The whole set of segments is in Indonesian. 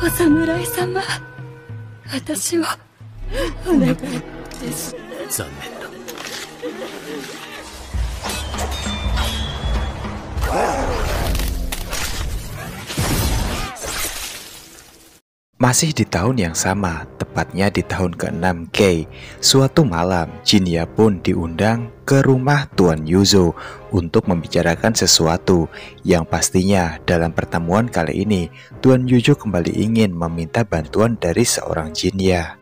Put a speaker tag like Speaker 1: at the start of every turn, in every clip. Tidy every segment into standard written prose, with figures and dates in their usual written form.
Speaker 1: お侍様、私をお願いです。
Speaker 2: 残念だ。
Speaker 3: Masih di tahun yang sama, tepatnya di tahun ke-6 Kei, suatu malam Jinnya pun diundang ke rumah Tuan Yuzo untuk membicarakan sesuatu yang pastinya dalam pertemuan kali ini Tuan Yuzo kembali ingin meminta bantuan dari seorang Jinnya.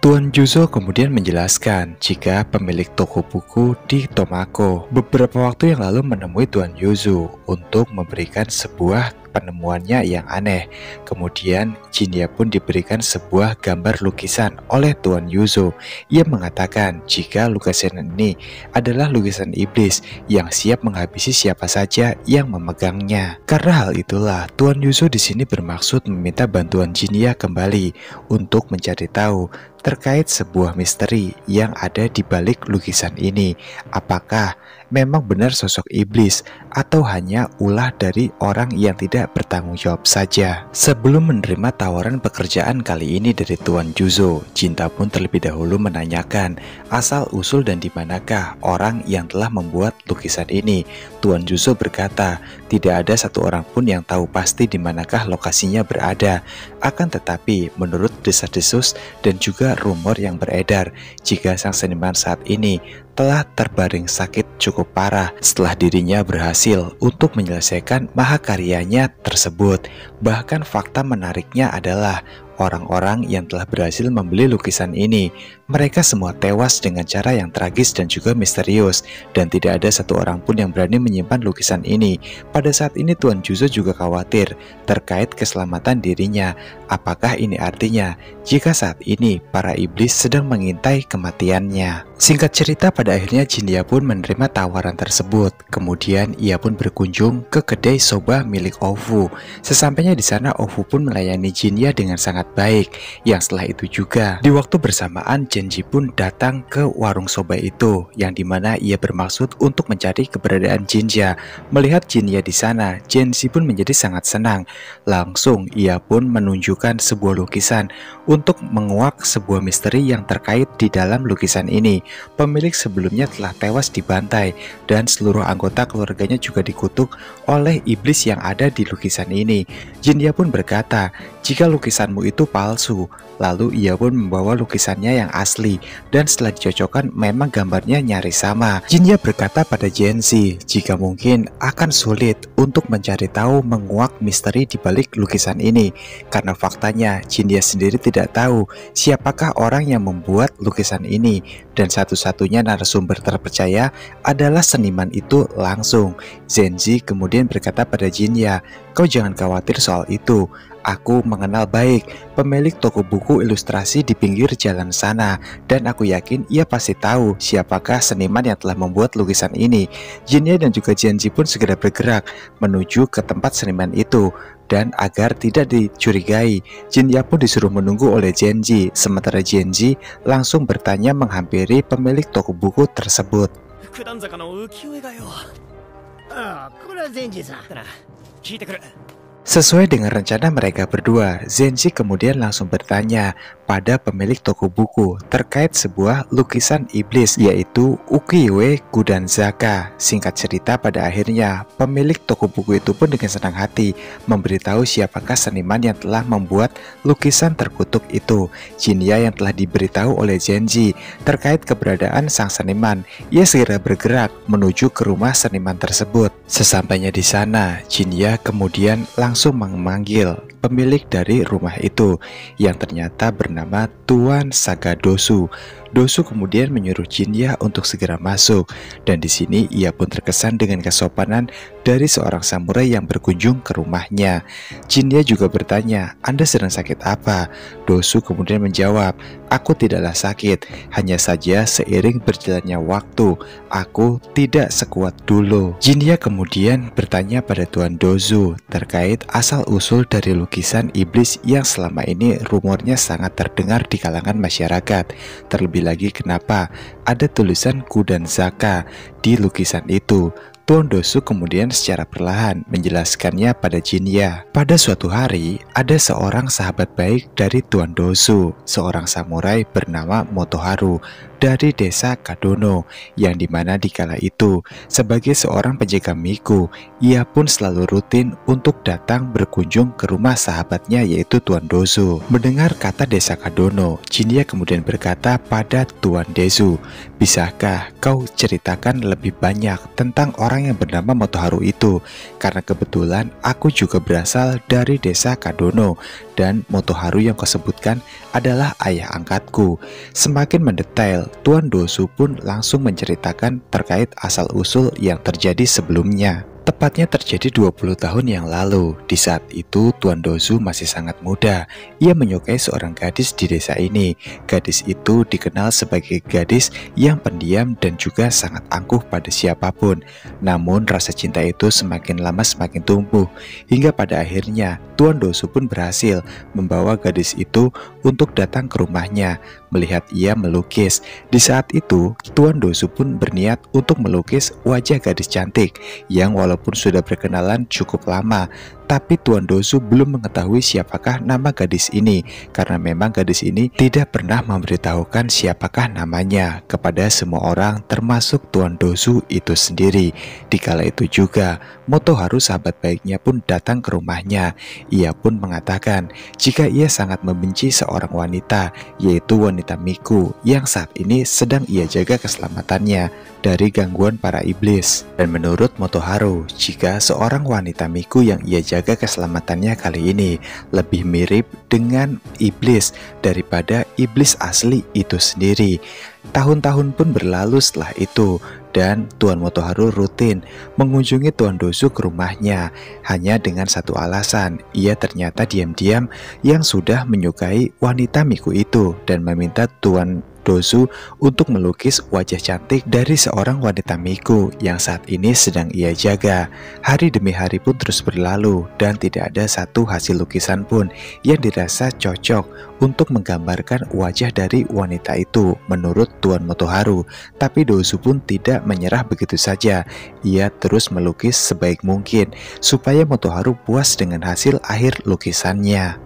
Speaker 3: Tuan Yuzo kemudian menjelaskan jika pemilik toko buku di Tomako beberapa waktu yang lalu menemui Tuan Yuzo untuk memberikan sebuah penemuannya yang aneh. Kemudian Jinnya pun diberikan sebuah gambar lukisan oleh Tuan Yuzo. Ia mengatakan jika lukisan ini adalah lukisan iblis yang siap menghabisi siapa saja yang memegangnya. Karena hal itulah Tuan Yuzo di sini bermaksud meminta bantuan Jinnya kembali untuk mencari tahu terkait sebuah misteri yang ada di balik lukisan ini. Apakah memang benar sosok iblis atau hanya ulah dari orang yang tidak bertanggung jawab saja? Sebelum menerima tawaran pekerjaan kali ini dari Tuan Yuzo, Jinta pun terlebih dahulu menanyakan asal usul dan di manakah orang yang telah membuat lukisan ini. Tuan Yuzo berkata tidak ada satu orang pun yang tahu pasti di manakah lokasinya berada. Akan tetapi menurut desas-desus dan juga rumor yang beredar, jika sang seniman saat ini telah terbaring sakit cukup parah setelah dirinya berhasil untuk menyelesaikan mahakaryanya tersebut. Bahkan fakta menariknya adalah orang-orang yang telah berhasil membeli lukisan ini, mereka semua tewas dengan cara yang tragis dan juga misterius, dan tidak ada satu orang pun yang berani menyimpan lukisan ini. Pada saat ini Tuan Yuzo juga khawatir terkait keselamatan dirinya. Apakah ini artinya jika saat ini para iblis sedang mengintai kematiannya? Singkat cerita, pada akhirnya Jinnya pun menerima tawaran tersebut. Kemudian ia pun berkunjung ke kedai soba milik Ofu. Sesampainya di sana, Ofu pun melayani Jinnya dengan sangat baik. Yang setelah itu juga di waktu bersamaan Genji pun datang ke warung soba itu, yang dimana ia bermaksud untuk mencari keberadaan Jinja. Melihat Jinnya di sana, Genji pun menjadi sangat senang. Langsung ia pun menunjukkan sebuah lukisan untuk menguak sebuah misteri yang terkait di dalam lukisan ini. Pemilik sebelumnya telah tewas dibantai dan seluruh anggota keluarganya juga dikutuk oleh iblis yang ada di lukisan ini. Jinnya pun berkata, jika lukisanmu itu palsu. Lalu ia pun membawa lukisannya yang asli, dan setelah dicocokkan memang gambarnya nyaris sama. Jinnya berkata pada Genji jika mungkin akan sulit untuk mencari tahu menguak misteri di balik lukisan ini, karena faktanya Jinnya sendiri tidak tahu siapakah orang yang membuat lukisan ini, dan satu-satunya narasumber terpercaya adalah seniman itu langsung. Genji kemudian berkata pada Jinnya, kau jangan khawatir soal itu. Aku mengenal baik pemilik toko buku ilustrasi di pinggir jalan sana, dan aku yakin ia pasti tahu siapakah seniman yang telah membuat lukisan ini. Jinnya dan juga Genji pun segera bergerak menuju ke tempat seniman itu, dan agar tidak dicurigai, Jinnya pun disuruh menunggu oleh Genji. Sementara Genji langsung bertanya menghampiri pemilik toko buku tersebut. Sesuai dengan rencana mereka berdua, Genji kemudian langsung bertanya pada pemilik toko buku terkait sebuah lukisan iblis, yaitu Ukiyo-e Gudanzaka. Singkat cerita, pada akhirnya pemilik toko buku itu pun dengan senang hati memberitahu siapakah seniman yang telah membuat lukisan terkutuk itu. Jinnya yang telah diberitahu oleh Genji terkait keberadaan sang seniman, ia segera bergerak menuju ke rumah seniman tersebut. Sesampainya di sana, Jinnya kemudian langsung memanggil pemilik dari rumah itu, yang ternyata bernama Tuan Sagadosu. Dosu kemudian menyuruh Jinnya untuk segera masuk, dan di sini ia pun terkesan dengan kesopanan dari seorang samurai yang berkunjung ke rumahnya. Jinnya juga bertanya, Anda sedang sakit apa? Dosu kemudian menjawab, aku tidaklah sakit, hanya saja seiring berjalannya waktu, aku tidak sekuat dulu. Jinnya kemudian bertanya pada Tuan Dozu terkait asal-usul dari lukisan iblis yang selama ini rumornya sangat terdengar di kalangan masyarakat. Terlebih lagi kenapa ada tulisan Gudanzaka di lukisan itu. Tuan Dosu kemudian secara perlahan menjelaskannya pada Jinya. Pada suatu hari, ada seorang sahabat baik dari Tuan Dosu, seorang samurai bernama Motoharu dari desa Kadono, yang dimana dikala itu sebagai seorang penjaga Miku, ia pun selalu rutin untuk datang berkunjung ke rumah sahabatnya yaitu Tuan Dosu. Mendengar kata desa Kadono, Jinya kemudian berkata pada Tuan Dosu, "Bisakah kau ceritakan lebih banyak tentang orang yang bernama Motoharu itu? Karena kebetulan aku juga berasal dari desa Kadono dan Motoharu yang kau sebutkan adalah ayah angkatku." Semakin mendetail, Tuan Dosu pun langsung menceritakan terkait asal-usul yang terjadi sebelumnya. Tepatnya terjadi 20 tahun yang lalu. Di saat itu Tuan Dosu masih sangat muda. Ia menyukai seorang gadis di desa ini. Gadis itu dikenal sebagai gadis yang pendiam dan juga sangat angkuh pada siapapun. Namun rasa cinta itu semakin lama semakin tumbuh, hingga pada akhirnya Tuan Dosu pun berhasil membawa gadis itu untuk datang ke rumahnya, melihat ia melukis. Di saat itu Tuan Dosu pun berniat untuk melukis wajah gadis cantik yang walaupun sudah berkenalan cukup lama, tapi Tuan Dosu belum mengetahui siapakah nama gadis ini, karena memang gadis ini tidak pernah memberitahukan siapakah namanya kepada semua orang termasuk Tuan Dosu itu sendiri. Dikala itu juga Motoharu sahabat baiknya pun datang ke rumahnya. Ia pun mengatakan jika ia sangat membenci seorang wanita, yaitu wanita Miku yang saat ini sedang ia jaga keselamatannya dari gangguan para iblis. Dan menurut Motoharu, jika seorang wanita Miku yang ia jaga keselamatannya kali ini lebih mirip dengan iblis daripada iblis asli itu sendiri. Tahun-tahun pun berlalu setelah itu, dan Tuan Motoharu rutin mengunjungi Tuan Dosu ke rumahnya hanya dengan satu alasan: ia ternyata diam-diam yang sudah menyukai wanita Miku itu dan meminta Tuan Dosu untuk melukis wajah cantik dari seorang wanita Miku yang saat ini sedang ia jaga. Hari demi hari pun terus berlalu dan tidak ada satu hasil lukisan pun yang dirasa cocok untuk menggambarkan wajah dari wanita itu menurut Tuan Motoharu. Tapi Dosu pun tidak menyerah begitu saja. Ia terus melukis sebaik mungkin supaya Motoharu puas dengan hasil akhir lukisannya.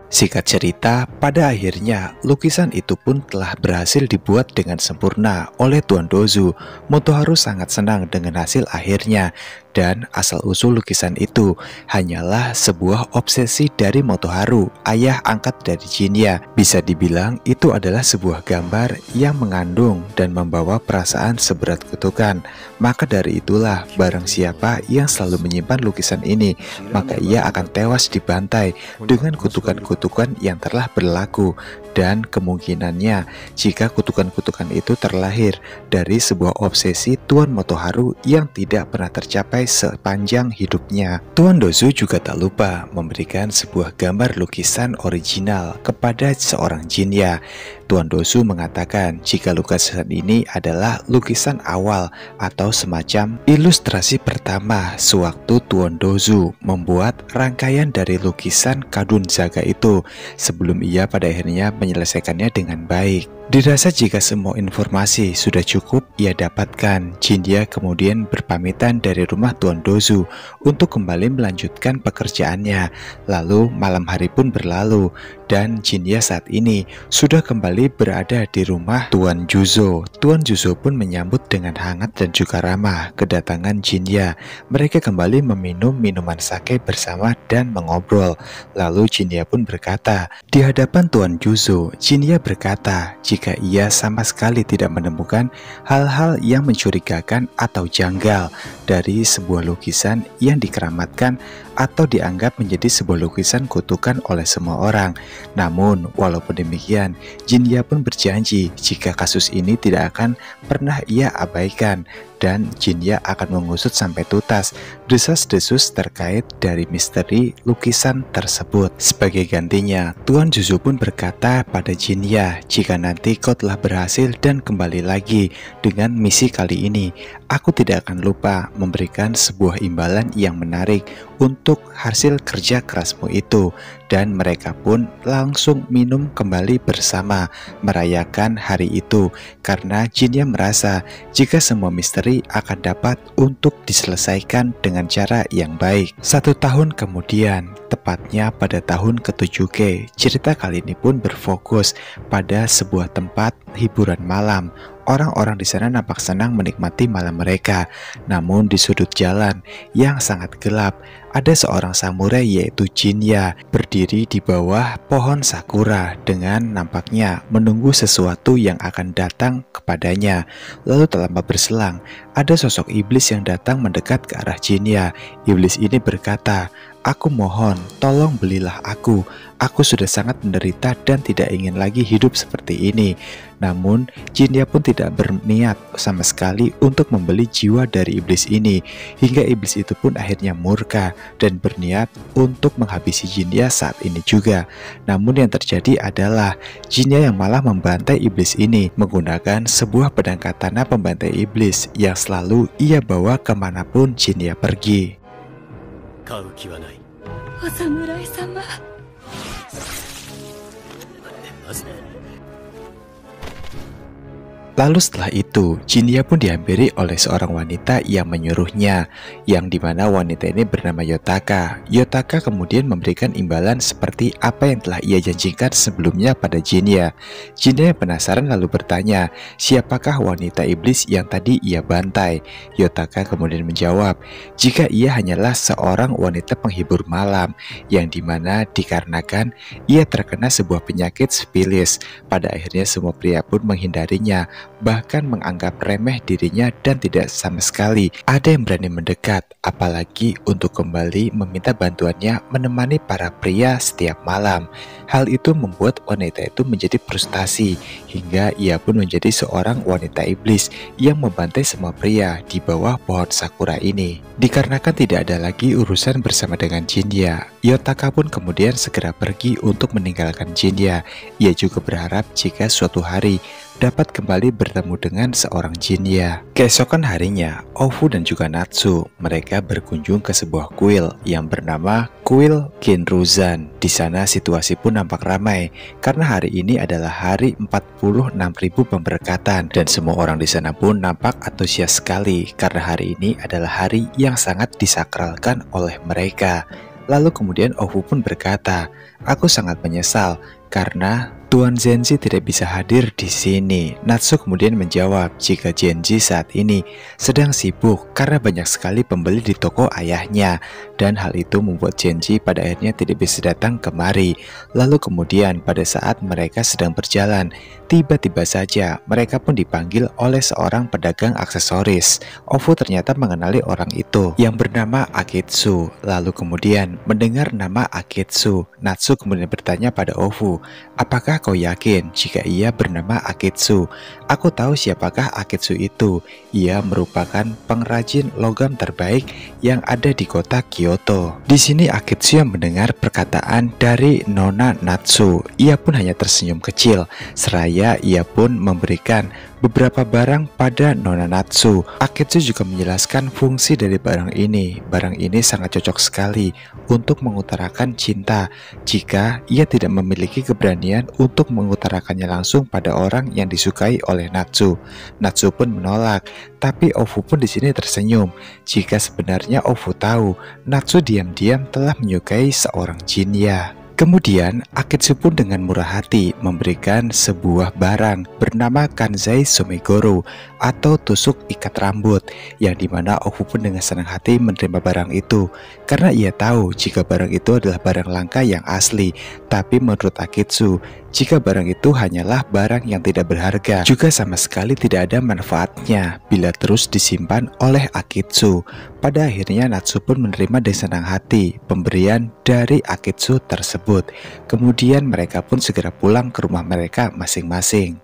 Speaker 3: Singkat cerita, pada akhirnya lukisan itu pun telah berhasil dibuat dengan sempurna oleh Tuan Dosu. Motoharu sangat senang dengan hasil akhirnya, dan asal-usul lukisan itu hanyalah sebuah obsesi dari Motoharu, ayah angkat dari Jinya. Bisa dibilang itu adalah sebuah gambar yang mengandung dan membawa perasaan seberat kutukan. Maka dari itulah barang siapa yang selalu menyimpan lukisan ini, maka ia akan tewas dibantai dengan kutukan-kutukan yang telah berlaku. Dan kemungkinannya jika kutukan-kutukan itu terlahir dari sebuah obsesi Tuan Motoharu yang tidak pernah tercapai sepanjang hidupnya. Tuan Dosu juga tak lupa memberikan sebuah gambar lukisan original kepada seorang Jinya. Tuan Dosu mengatakan jika lukisan ini adalah lukisan awal atau semacam ilustrasi pertama sewaktu Tuan Dosu membuat rangkaian dari lukisan Kadun Zaga itu sebelum ia pada akhirnya menyelesaikannya dengan baik. Dirasa jika semua informasi sudah cukup ia dapatkan, Jinya kemudian berpamitan dari rumah Tuan Dosu untuk kembali melanjutkan pekerjaannya. Lalu malam hari pun berlalu dan Jinya saat ini sudah kembali berada di rumah Tuan Juzo. Tuan Juzo pun menyambut dengan hangat dan juga ramah kedatangan Jinya. Mereka kembali meminum minuman sake bersama dan mengobrol. Lalu Jinya pun berkata, di hadapan Tuan Juzo, Jinya berkata jika ia sama sekali tidak menemukan hal-hal yang mencurigakan atau janggal dari sebuah lukisan yang dikeramatkan atau dianggap menjadi sebuah lukisan kutukan oleh semua orang. Namun walaupun demikian, Jinya pun berjanji jika kasus ini tidak akan pernah ia abaikan dan Jinya akan mengusut sampai tuntas desas-desus terkait dari misteri lukisan tersebut. Sebagai gantinya, Tuan Juzo pun berkata pada Jinya, jika nanti kau telah berhasil dan kembali lagi dengan misi kali ini, aku tidak akan lupa memberikan sebuah imbalan yang menarik untuk hasil kerja kerasmu itu. Dan mereka pun langsung minum kembali bersama merayakan hari itu, karena Jinya merasa jika semua misteri akan dapat untuk diselesaikan dengan cara yang baik. 1 tahun kemudian, tepatnya pada tahun ke-7K, cerita kali ini pun berfokus pada sebuah tempat hiburan malam. Orang-orang di sana nampak senang menikmati malam mereka. Namun di sudut jalan yang sangat gelap, ada seorang samurai yaitu Jinya berdiri di bawah pohon sakura dengan nampaknya menunggu sesuatu yang akan datang kepadanya. Lalu tak lama berselang, ada sosok iblis yang datang mendekat ke arah Jinya. Iblis ini berkata, "Aku mohon, tolong belilah aku. Aku sudah sangat menderita dan tidak ingin lagi hidup seperti ini." Namun, Jinya pun tidak berniat sama sekali untuk membeli jiwa dari iblis ini. Hingga iblis itu pun akhirnya murka dan berniat untuk menghabisi Jinya saat ini juga. Namun yang terjadi adalah Jinya yang malah membantai iblis ini menggunakan sebuah pedang katana pembantai iblis yang selalu ia bawa kemanapun Jinya pergi.
Speaker 2: 買う気はない。
Speaker 1: お侍様。
Speaker 3: Lalu setelah itu, Jinya pun dihampiri oleh seorang wanita yang menyuruhnya, yang dimana wanita ini bernama Yotaka. Yotaka kemudian memberikan imbalan seperti apa yang telah ia janjikan sebelumnya pada Jinya. Jinya penasaran lalu bertanya, siapakah wanita iblis yang tadi ia bantai? Yotaka kemudian menjawab, jika ia hanyalah seorang wanita penghibur malam, yang dimana dikarenakan ia terkena sebuah penyakit sifilis. Pada akhirnya semua pria pun menghindarinya, bahkan menganggap remeh dirinya dan tidak sama sekali ada yang berani mendekat, apalagi untuk kembali meminta bantuannya menemani para pria setiap malam. Hal itu membuat wanita itu menjadi frustasi hingga ia pun menjadi seorang wanita iblis yang membantai semua pria di bawah pohon sakura ini. Dikarenakan tidak ada lagi urusan bersama dengan Jinya, Yotaka pun kemudian segera pergi untuk meninggalkan Jinya. Ia juga berharap jika suatu hari dapat kembali bertemu dengan seorang Jinya. Keesokan harinya, Ofu dan juga Natsu mereka berkunjung ke sebuah kuil yang bernama Kuil Genruzan. Di sana situasi pun nampak ramai karena hari ini adalah hari 46.000 pemberkatan dan semua orang di sana pun nampak antusias sekali karena hari ini adalah hari yang sangat disakralkan oleh mereka. Lalu kemudian Ofu pun berkata, "Aku sangat menyesal karena Tuan Zenji tidak bisa hadir di sini." Natsu kemudian menjawab jika Zenji saat ini sedang sibuk karena banyak sekali pembeli di toko ayahnya, dan hal itu membuat Zenji pada akhirnya tidak bisa datang kemari. Lalu kemudian pada saat mereka sedang berjalan, tiba-tiba saja mereka pun dipanggil oleh seorang pedagang aksesoris. Ofu ternyata mengenali orang itu yang bernama Akitsu. Lalu kemudian mendengar nama Akitsu, Natsu kemudian bertanya pada Ofu, "Apakah kau yakin jika ia bernama Akitsu?" "Aku tahu siapakah Akitsu itu. Ia merupakan pengrajin logam terbaik yang ada di kota Kyoto." Di sini Akitsu yang mendengar perkataan dari Nona Natsu, ia pun hanya tersenyum kecil, seraya ia pun memberikan beberapa barang pada Nona Natsu. Akitsu juga menjelaskan fungsi dari barang ini. Barang ini sangat cocok sekali untuk mengutarakan cinta jika ia tidak memiliki keberanian untuk mengutarakannya langsung pada orang yang disukai oleh Natsu. Natsu pun menolak, tapi Ofu pun di sini tersenyum jika sebenarnya Ofu tahu Natsu diam-diam telah menyukai seorang Jinya. Kemudian Akitsu pun dengan murah hati memberikan sebuah barang bernama Kanzai Sumegoro atau tusuk ikat rambut, yang dimana Ofu pun dengan senang hati menerima barang itu karena ia tahu jika barang itu adalah barang langka yang asli. Tapi menurut Akitsu, jika barang itu hanyalah barang yang tidak berharga, juga sama sekali tidak ada manfaatnya bila terus disimpan oleh Akitsu. Pada akhirnya Natsu pun menerima dengan senang hati pemberian dari Akitsu tersebut. Kemudian mereka pun segera pulang ke rumah mereka masing-masing.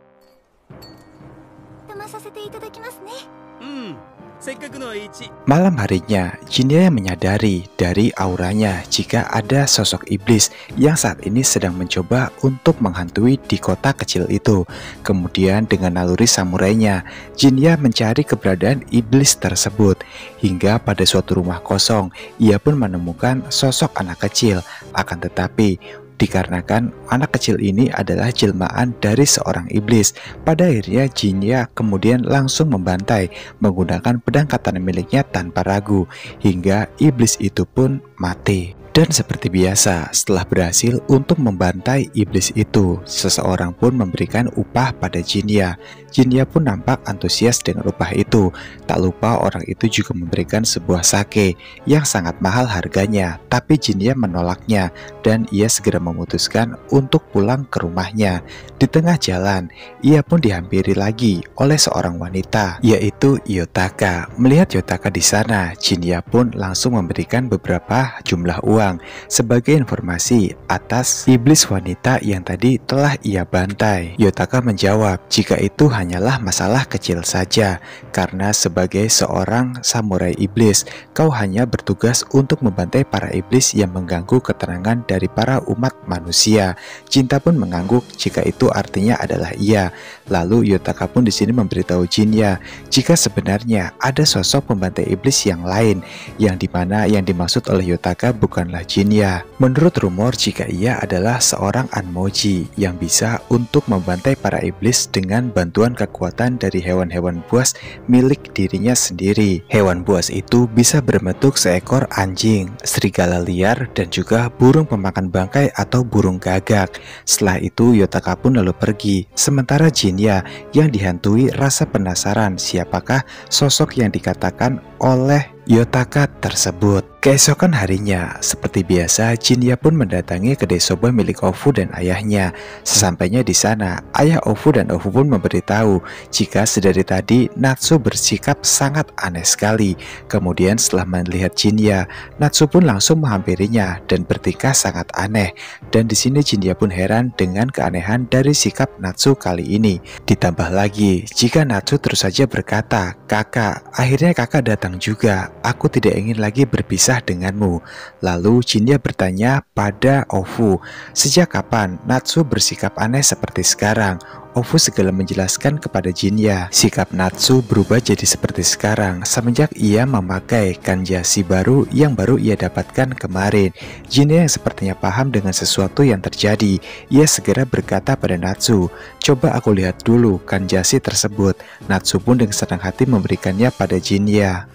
Speaker 3: Malam harinya, Jinya menyadari dari auranya jika ada sosok iblis yang saat ini sedang mencoba untuk menghantui di kota kecil itu. Kemudian dengan naluri samurainya, Jinya mencari keberadaan iblis tersebut. Hingga pada suatu rumah kosong, ia pun menemukan sosok anak kecil. Akan tetapi, dikarenakan anak kecil ini adalah jelmaan dari seorang iblis, pada akhirnya Jinya kemudian langsung membantai menggunakan pedang katana miliknya tanpa ragu, hingga iblis itu pun mati. Dan seperti biasa, setelah berhasil untuk membantai iblis itu, seseorang pun memberikan upah pada Jinya. Jinya pun nampak antusias dengan upah itu. Tak lupa orang itu juga memberikan sebuah sake yang sangat mahal harganya, tapi Jinya menolaknya dan ia segera memutuskan untuk pulang ke rumahnya. Di tengah jalan, ia pun dihampiri lagi oleh seorang wanita, yaitu Yotaka. Melihat Yotaka di sana, Jinya pun langsung memberikan beberapa jumlah uang sebagai informasi atas iblis wanita yang tadi telah ia bantai. Yotaka menjawab jika itu hanyalah masalah kecil saja, karena sebagai seorang samurai iblis, kau hanya bertugas untuk membantai para iblis yang mengganggu ketenangan dari para umat manusia. Cinta pun mengangguk jika itu artinya adalah iya. Lalu Yotaka pun di sini memberitahu Jinya jika sebenarnya ada sosok pembantai iblis yang lain, yang dimana yang dimaksud oleh Yotaka bukanlah Jinya. Menurut rumor jika ia adalah seorang Anmoji yang bisa untuk membantai para iblis dengan bantuan kekuatan dari hewan-hewan buas milik dirinya sendiri. Hewan buas itu bisa berbentuk seekor anjing, serigala liar, dan juga burung pemakan bangkai atau burung gagak. Setelah itu Yotaka pun lalu pergi, sementara Jinya yang dihantui rasa penasaran siapakah sosok yang dikatakan oleh Yotaka tersebut. Keesokan harinya, seperti biasa, Jinya pun mendatangi kedai soba milik Ofu dan ayahnya. Sesampainya di sana, ayah Ofu dan Ofu pun memberitahu jika sedari tadi Natsu bersikap sangat aneh sekali. Kemudian setelah melihat Jinya, Natsu pun langsung menghampirinya dan bertingkah sangat aneh. Dan di sini Jinya pun heran dengan keanehan dari sikap Natsu kali ini. Ditambah lagi, jika Natsu terus saja berkata, "Kakak, akhirnya kakak datang juga. Aku tidak ingin lagi berpisah denganmu." Lalu Jinya bertanya pada Ofu, sejak kapan Natsu bersikap aneh seperti sekarang? Ofu segera menjelaskan kepada Jinya, sikap Natsu berubah jadi seperti sekarang semenjak ia memakai kanjasi baru yang baru ia dapatkan kemarin. Jinya yang sepertinya paham dengan sesuatu yang terjadi, ia segera berkata pada Natsu, "Coba aku lihat dulu kanjasi tersebut." Natsu pun dengan senang hati memberikannya pada Jinya.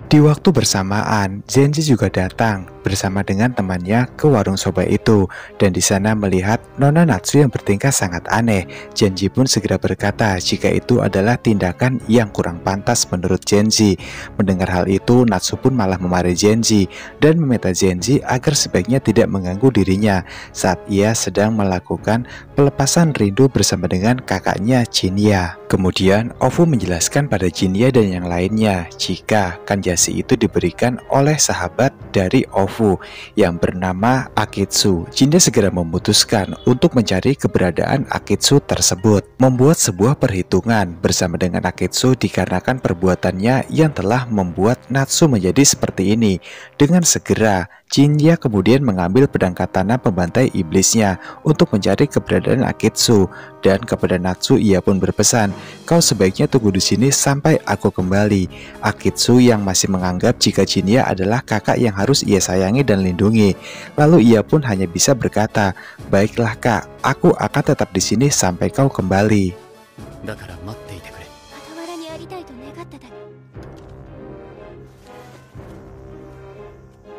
Speaker 3: Di waktu bersamaan, Zenji juga datang bersama dengan temannya ke warung soba itu, dan di sana melihat Nona Natsu yang bertingkah sangat aneh. Zenji pun segera berkata jika itu adalah tindakan yang kurang pantas menurut Zenji. Mendengar hal itu, Natsu pun malah memarahi Zenji dan meminta Zenji agar sebaiknya tidak mengganggu dirinya saat ia sedang melakukan pelepasan rindu bersama dengan kakaknya Jinya. Kemudian Ofu menjelaskan pada Jinya dan yang lainnya jika kanjasi itu diberikan oleh sahabat dari Ofu yang bernama Akitsu. Jinya segera memutuskan untuk mencari keberadaan Akitsu tersebut, membuat sebuah perhitungan bersama dengan Akitsu dikarenakan perbuatannya yang telah membuat Natsu menjadi seperti ini. Dengan segera Jinya kemudian mengambil pedang katana pembantai iblisnya untuk mencari keberadaan Akitsu, dan kepada Natsu ia pun berpesan, "Kau sebaiknya tunggu di sini sampai aku kembali." Akitsu yang masih menganggap jika Jinya adalah kakak yang harus ia sayangi dan lindungi, lalu ia pun hanya bisa berkata, "Baiklah kak, aku akan tetap di sini sampai kau kembali."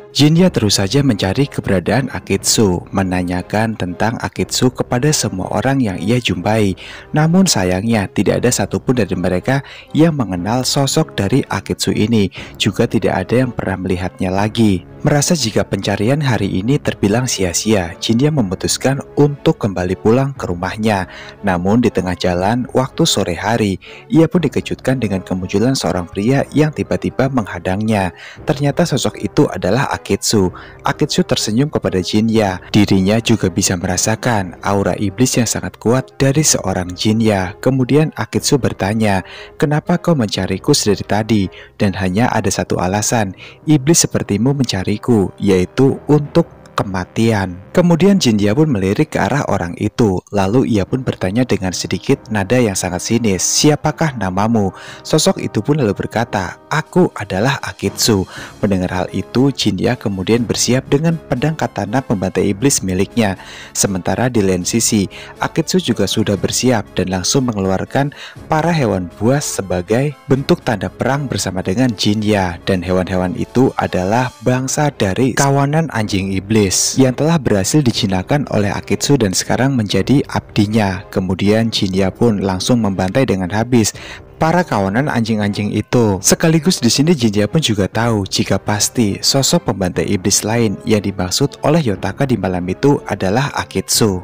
Speaker 3: Jinya terus saja mencari keberadaan Akitsu, menanyakan tentang Akitsu kepada semua orang yang ia jumpai. Namun sayangnya tidak ada satupun dari mereka yang mengenal sosok dari Akitsu ini. Juga tidak ada yang pernah melihatnya lagi. Merasa jika pencarian hari ini terbilang sia-sia, Jinya memutuskan untuk kembali pulang ke rumahnya. Namun di tengah jalan, waktu sore hari, ia pun dikejutkan dengan kemunculan seorang pria yang tiba-tiba menghadangnya. Ternyata sosok itu adalah Akitsu. Akitsu tersenyum kepada Jinya. Dirinya juga bisa merasakan aura iblis yang sangat kuat dari seorang Jinya. Kemudian Akitsu bertanya, "Kenapa kau mencariku dari tadi?" Dan hanya ada satu alasan, iblis sepertimu mencariku, yaitu untuk kematian. Kemudian Jinya pun melirik ke arah orang itu. Lalu ia pun bertanya dengan sedikit nada yang sangat sinis, "Siapakah namamu?" Sosok itu pun lalu berkata, "Aku adalah Akitsu." Mendengar hal itu, Jinya kemudian bersiap dengan pedang katana pembantai iblis miliknya. Sementara di lain sisi, Akitsu juga sudah bersiap dan langsung mengeluarkan para hewan buas sebagai bentuk tanda perang bersama dengan Jinya. Dan hewan-hewan itu adalah bangsa dari kawanan anjing iblis yang telah berhasil dijinakan oleh Akitsu dan sekarang menjadi abdinya. Kemudian Jinya pun langsung membantai dengan habis para kawanan anjing-anjing itu. Sekaligus di sini Jinya pun juga tahu jika pasti sosok pembantai iblis lain yang dimaksud oleh Yotaka di malam itu adalah Akitsu.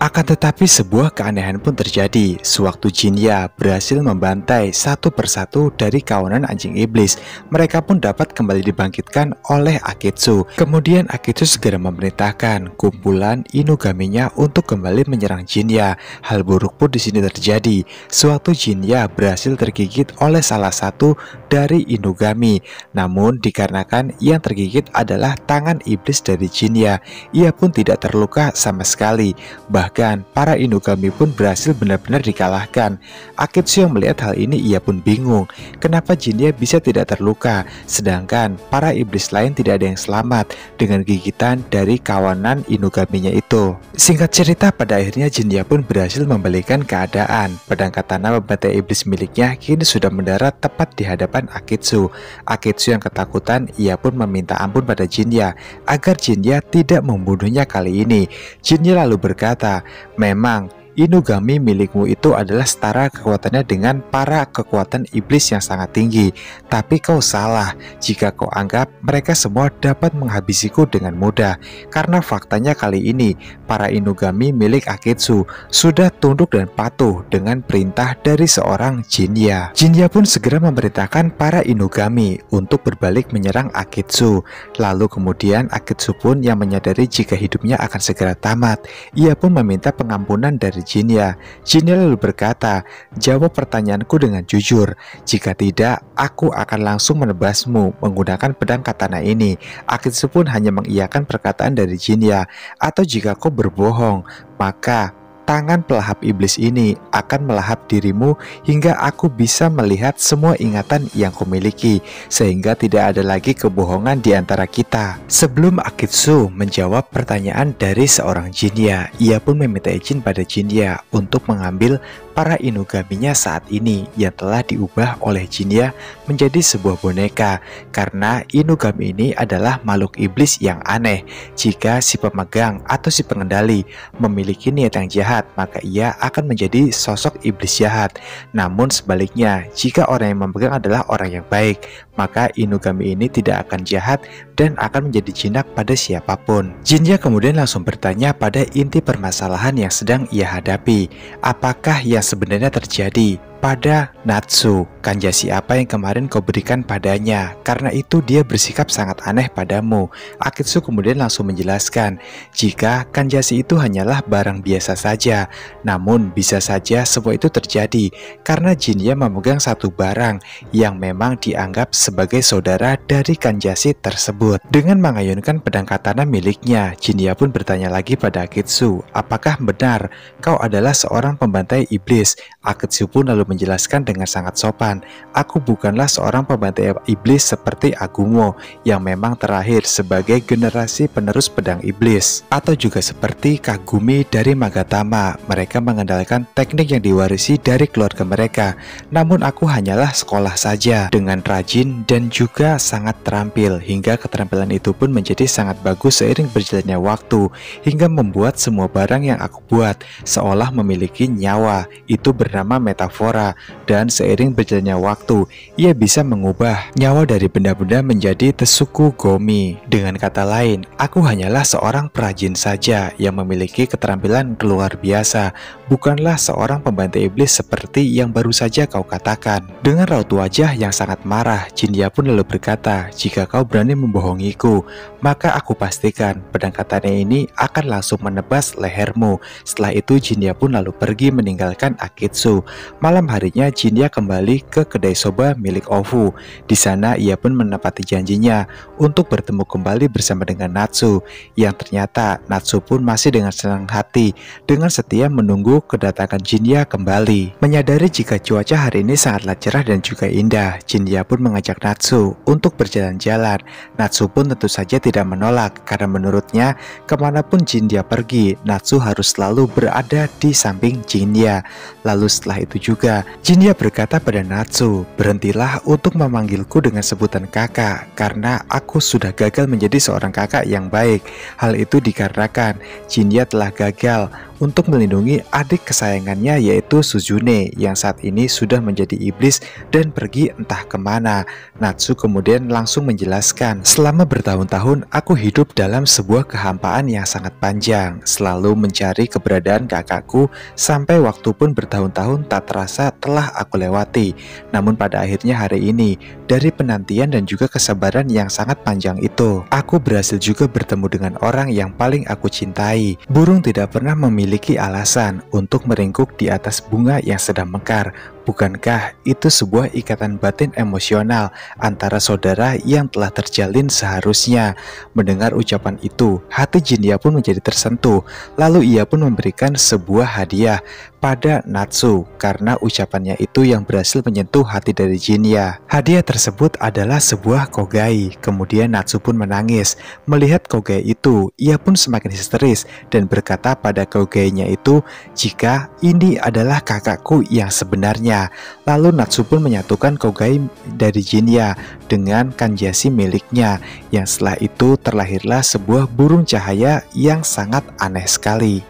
Speaker 3: Akan tetapi sebuah keanehan pun terjadi sewaktu Jinya berhasil membantai satu persatu dari kawanan anjing iblis. Mereka pun dapat kembali dibangkitkan oleh Akitsu. Kemudian Akitsu segera memerintahkan kumpulan Inugaminya untuk kembali menyerang Jinya. Hal buruk pun di sini terjadi sewaktu Jinya berhasil tergigit oleh salah satu dari Inugami. Namun dikarenakan yang tergigit adalah tangan iblis dari Jinya, ia pun tidak terluka sama sekali. Bahkan para Inugami pun berhasil benar-benar dikalahkan. Akitsu yang melihat hal ini ia pun bingung, kenapa Jinya bisa tidak terluka, sedangkan para iblis lain tidak ada yang selamat dengan gigitan dari kawanan Inugaminya itu. Singkat cerita, pada akhirnya Jinya pun berhasil membalikan keadaan. Pedang katana pembantai iblis miliknya kini sudah mendarat tepat di hadapan Akitsu. Akitsu yang ketakutan, ia pun meminta ampun pada Jinya agar Jinya tidak membunuhnya kali ini. Jinya lalu berkata, "Memang Inugami milikmu itu adalah setara kekuatannya dengan para kekuatan iblis yang sangat tinggi. Tapi kau salah jika kau anggap mereka semua dapat menghabisiku dengan mudah. Karena faktanya kali ini, para Inugami milik Akitsu sudah tunduk dan patuh dengan perintah dari seorang Jinya." Jinya pun segera memerintahkan para Inugami untuk berbalik menyerang Akitsu. Lalu kemudian Akitsu pun yang menyadari jika hidupnya akan segera tamat. Ia pun meminta pengampunan dari Jinya. Jinya lalu berkata, "Jawab pertanyaanku dengan jujur. Jika tidak, aku akan langsung menebasmu menggunakan pedang katana ini." Akitsu pun hanya mengiyakan perkataan dari Jinya. "Atau jika kau berbohong, maka tangan pelahap iblis ini akan melahap dirimu hingga aku bisa melihat semua ingatan yang kumiliki, sehingga tidak ada lagi kebohongan di antara kita." Sebelum Akitsu menjawab pertanyaan dari seorang Jinya, ia pun meminta izin pada Jinya untuk mengambil para Inugaminya saat ini yang telah diubah oleh Jinya menjadi sebuah boneka. Karena Inugami ini adalah makhluk iblis yang aneh. Jika si pemegang atau si pengendali memiliki niat yang jahat, maka ia akan menjadi sosok iblis jahat. Namun sebaliknya, jika orang yang memegang adalah orang yang baik, maka Inugami ini tidak akan jahat dan akan menjadi jinak pada siapapun. Jinya kemudian langsung bertanya pada inti permasalahan yang sedang ia hadapi. Apakah yang sebenarnya terjadi pada Natsu? Kanjasi apa yang kemarin kau berikan padanya? Karena itu dia bersikap sangat aneh padamu. Akitsu kemudian langsung menjelaskan jika kanjasi itu hanyalah barang biasa saja. Namun bisa saja semua itu terjadi karena Jinya memegang satu barang yang memang dianggap sebagai saudara dari kanjasi tersebut. Dengan mengayunkan pedang katana miliknya, Jinya pun bertanya lagi pada Akitsu, "Apakah benar kau adalah seorang pembantai iblis?" Akitsu pun lalu menjelaskan dengan sangat sopan, "Aku bukanlah seorang pembantai iblis seperti Agumo yang memang terakhir sebagai generasi penerus pedang iblis, atau juga seperti Kagumi dari Magatama. Mereka mengendalikan teknik yang diwarisi dari keluarga mereka. Namun aku hanyalah sekolah saja dengan rajin dan juga sangat terampil, hingga keterampilan itu pun menjadi sangat bagus seiring berjalannya waktu, hingga membuat semua barang yang aku buat seolah memiliki nyawa. Itu bernama metafora. aura, dan seiring berjalannya waktu, ia bisa mengubah nyawa dari benda-benda menjadi Tesuku Gomi. Dengan kata lain, aku hanyalah seorang perajin saja yang memiliki keterampilan luar biasa, bukanlah seorang pembantu iblis seperti yang baru saja kau katakan. Dengan raut wajah yang sangat marah, Jinnya pun lalu berkata, jika kau berani membohongiku, maka aku pastikan pedang katana ini akan langsung menebas lehermu. Setelah itu Jinnya pun lalu pergi meninggalkan Akitsu. Malam harinya Jinnya kembali ke kedai soba milik Ofu. Di sana ia pun menepati janjinya untuk bertemu kembali bersama dengan Natsu, yang ternyata Natsu pun masih dengan senang hati dengan setia menunggu kedatangan Jinnya kembali. Menyadari jika cuaca hari ini sangatlah cerah dan juga indah, Jinnya pun mengajak Natsu untuk berjalan-jalan. Natsu pun tentu saja tidak menolak karena menurutnya kemanapun Jinnya pergi, Natsu harus selalu berada di samping Jinnya. Lalu setelah itu juga Jinnya berkata pada Natsu, berhentilah untuk memanggilku dengan sebutan kakak karena aku sudah gagal menjadi seorang kakak yang baik. Hal itu dikarenakan Jinnya telah gagal untuk melindungi adik kesayangannya yaitu Suzune yang saat ini sudah menjadi iblis dan pergi entah kemana. Natsu kemudian langsung menjelaskan, selama bertahun-tahun aku hidup dalam sebuah kehampaan yang sangat panjang, selalu mencari keberadaan kakakku sampai waktu pun bertahun-tahun tak terasa telah aku lewati. Namun pada akhirnya hari ini, dari penantian dan juga kesabaran yang sangat panjang itu, aku berhasil juga bertemu dengan orang yang paling aku cintai. Burung tidak pernah memiliki alasan untuk meringkuk di atas bunga yang sedang mekar. Bukankah itu sebuah ikatan batin emosional antara saudara yang telah terjalin seharusnya? Mendengar ucapan itu, hati Jinnya pun menjadi tersentuh. Lalu ia pun memberikan sebuah hadiah pada Natsu karena ucapannya itu yang berhasil menyentuh hati dari Jinnya. Hadiah tersebut adalah sebuah kogai. Kemudian Natsu pun menangis. Melihat kogai itu, ia pun semakin histeris dan berkata pada kogainya itu, jika ini adalah kakakku yang sebenarnya. Lalu Natsu pun menyatukan kogai dari Jinnya dengan kanjashi miliknya, yang setelah itu terlahirlah sebuah burung cahaya yang sangat aneh sekali.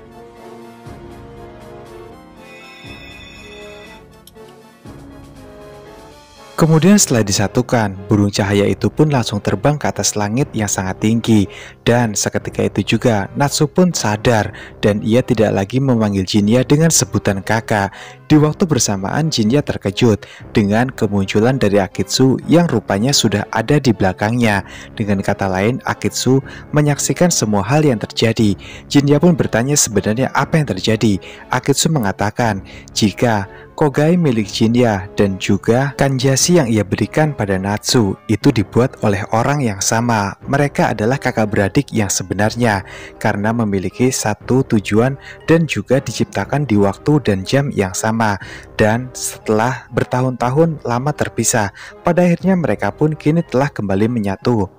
Speaker 3: Kemudian setelah disatukan, burung cahaya itu pun langsung terbang ke atas langit yang sangat tinggi. Dan seketika itu juga Natsu pun sadar dan ia tidak lagi memanggil Jinnya dengan sebutan kakak. Di waktu bersamaan Jinnya terkejut dengan kemunculan dari Akitsu yang rupanya sudah ada di belakangnya. Dengan kata lain, Akitsu menyaksikan semua hal yang terjadi. Jinnya pun bertanya sebenarnya apa yang terjadi. Akitsu mengatakan jika kogai milik Jinnya dan juga kanjashi yang ia berikan pada Natsu itu dibuat oleh orang yang sama. Mereka adalah kakak beradik yang sebenarnya karena memiliki satu tujuan dan juga diciptakan di waktu dan jam yang sama. Dan setelah bertahun-tahun lama terpisah, pada akhirnya mereka pun kini telah kembali menyatu.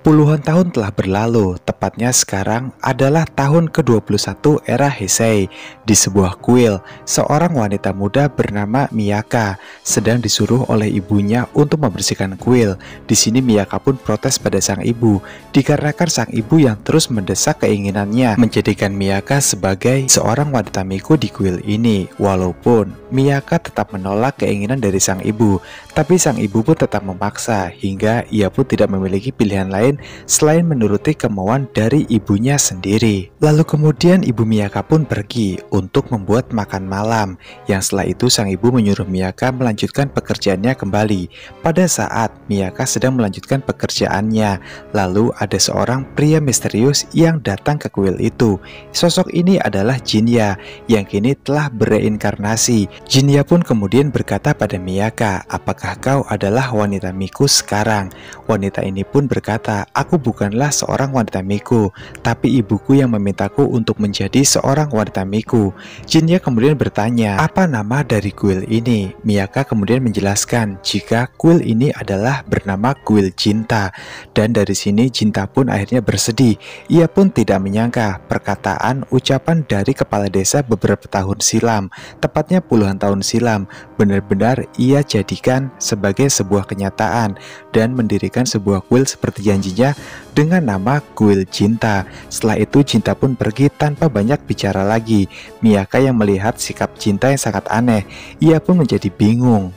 Speaker 3: Puluhan tahun telah berlalu, tepatnya sekarang adalah tahun ke-21 era Heisei. Di sebuah kuil, seorang wanita muda bernama Miyaka sedang disuruh oleh ibunya untuk membersihkan kuil. Di sini Miyaka pun protes pada sang ibu, dikarenakan sang ibu yang terus mendesak keinginannya menjadikan Miyaka sebagai seorang wanita miko di kuil ini. Walaupun Miyaka tetap menolak keinginan dari sang ibu, tapi sang ibu pun tetap memaksa hingga ia pun tidak memiliki pilihan lain selain menuruti kemauan dari ibunya sendiri. Lalu kemudian ibu Miyaka pun pergi untuk membuat makan malam, yang setelah itu sang ibu menyuruh Miyaka melanjutkan pekerjaannya kembali. Pada saat Miyaka sedang melanjutkan pekerjaannya, lalu ada seorang pria misterius yang datang ke kuil itu. Sosok ini adalah Jinnya yang kini telah bereinkarnasi. Jinnya pun kemudian berkata pada Miyaka, apakah kau adalah wanita miku sekarang? Wanita ini pun berkata, aku bukanlah seorang wanita miku, tapi ibuku yang memintaku untuk menjadi seorang wanita miku. Jinnya kemudian bertanya, apa nama dari kuil ini? Miyaka kemudian menjelaskan jika kuil ini adalah bernama kuil Jinta. Dan dari sini Jinta pun akhirnya bersedih. Ia pun tidak menyangka perkataan ucapan dari kepala desa beberapa tahun silam, tepatnya puluhan puluhan tahun silam benar-benar ia jadikan sebagai sebuah kenyataan dan mendirikan sebuah kuil seperti janjinya dengan nama Kuil Jinta. Setelah itu Jinta pun pergi tanpa banyak bicara lagi. Miyaka yang melihat sikap Jinta yang sangat aneh, ia pun menjadi bingung.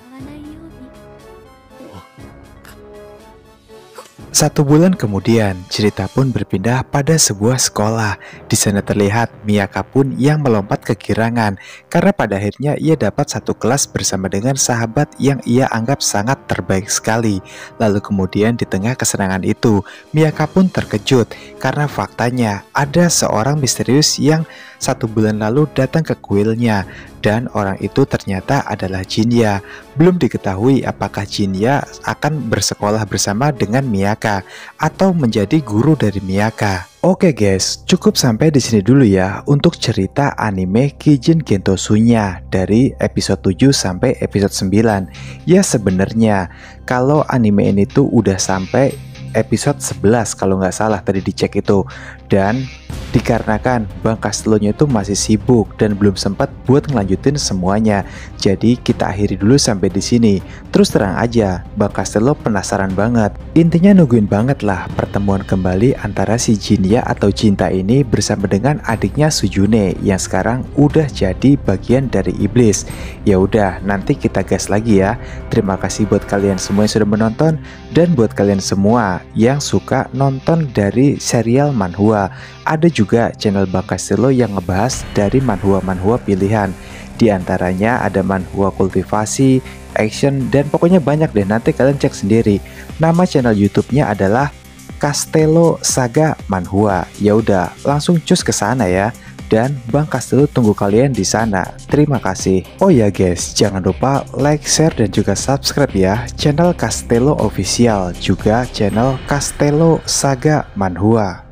Speaker 3: 1 bulan kemudian, cerita pun berpindah pada sebuah sekolah. Di sana terlihat Miyaka pun yang melompat kegirangan karena pada akhirnya ia dapat satu kelas bersama dengan sahabat yang ia anggap sangat terbaik sekali. Lalu kemudian di tengah kesenangan itu, Miyaka pun terkejut karena faktanya ada seorang misterius yang 1 bulan lalu datang ke kuilnya. Dan orang itu ternyata adalah Jinya. Belum diketahui apakah Jinya akan bersekolah bersama dengan Miyaka atau menjadi guru dari Miyaka. Oke guys, cukup sampai di sini dulu ya untuk cerita anime Kijin Gentosunya dari episode 7 sampai episode 9. Ya sebenarnya kalau anime ini tuh udah sampai episode 11 kalau nggak salah tadi dicek itu, dan dikarenakan Bang Castello-nya itu masih sibuk dan belum sempat buat ngelanjutin semuanya. Jadi kita akhiri dulu sampai di sini. Terus terang aja, Bang Castello penasaran banget. Intinya nungguin banget lah pertemuan kembali antara si Jinya atau Jinta ini bersama dengan adiknya Sujune yang sekarang udah jadi bagian dari iblis. Ya udah, nanti kita gas lagi ya. Terima kasih buat kalian semua yang sudah menonton dan buat kalian semua yang suka nonton dari serial manhwa. Ada juga channel Bang Castello yang ngebahas dari manhwa-manhwa pilihan. Di antaranya ada manhwa kultivasi, action, dan pokoknya banyak deh, nanti kalian cek sendiri. Nama channel YouTube-nya adalah Castello Saga Manhwa. Ya udah, langsung cus ke sana ya. Dan Bang Castello tunggu kalian di sana. Terima kasih. Oh ya guys, jangan lupa like, share, dan juga subscribe ya channel Castello Official, juga channel Castello Saga Manhwa.